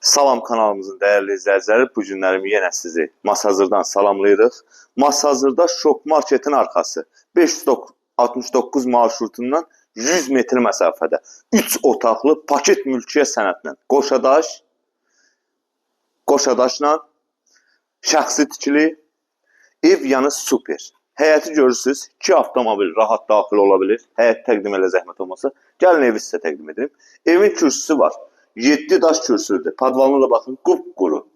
Salam kanalımızın dəyərli izləyiciləri, bu günlərim yenə sizi Masazırdan salamlayırıq. Masazırda Şok Marketin arxası 569 marşrutundan 100 metr məsafədə 3 otaqlı paket mülkiyyət sənədlə qoşadaşla şəxsi tikili ev, yəni super. Həyəti görürsünüz, 2 avtomobil rahat daxil ola bilir. Həyət təqdim elə zəhmət olmasa. Gəlin evi sizə təqdim edim. Evin kürsüsü var. 7 daş kürsüdür. Padvalına da baxın, qupquru.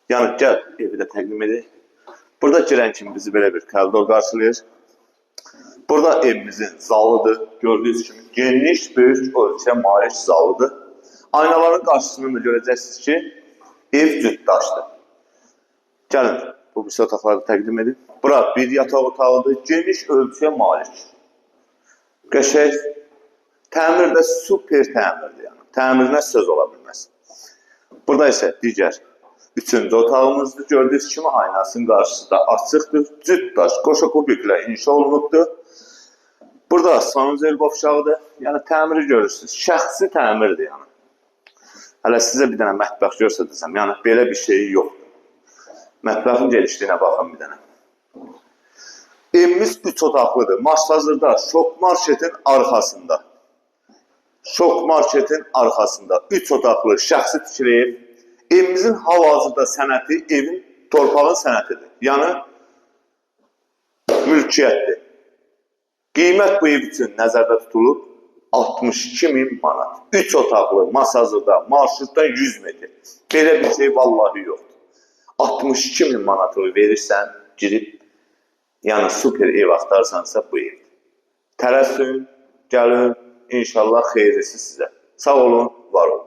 Yəni gəl evi də təqdim edək. Burada girən kimi bizi belə bir koridor qarşılayır. Burada evimizin zalıdır. Gördüyünüz kimi geniş, böyük ölçüyə malik zalıdır. Aynaların qarşısında da görəcəksiniz ki, ev cüt daşdır. Gəlin bu bir otaqları təqdim edin. Bura bir yataq otağıdır. Geniş ölçüyə malik. Qəşəng. Təmir də super təmirdir. Yəni. Təmirinə söz ola bilməz. Burada isə digər 3-cü otağımızdır. Gördüyünüz kimi aynasının qarşısı da açıqdır. Cüt daş, qoşa kubiklə inşa olunubdur. Burada sanuzel qovşağıdır. Yəni təmiri görürsünüz. Şəxsi təmirdir. Yəni. Hələ sizə bir dənə mətbəx göstərsəm, yəni belə bir şey yoxdur. Mətbəxin genişliyinə baxın bir dənə. Evimiz 3 otaqlıdır. Masazırda Şok Marketin arxasında. Şok Marketin arxasında 3 otaqlı şəxsi tikili ev. Evimizin hal-hazırda sənəti evin torpağın sənətidir. Yəni mülkiyyətdir. Qiymət bu ev üçün nəzərdə tutulub 62.000 manat. 3 otaqlı Masazırda marşrutdan 100 metr. Belə bir şey vallahi yoxdur. 62.000 manatı verirsən, girib yəni super ev axtarsansa bu evdir. Tələsün, gəlin, inşallah xeyirlisi sizə. Sağ olun, var olun.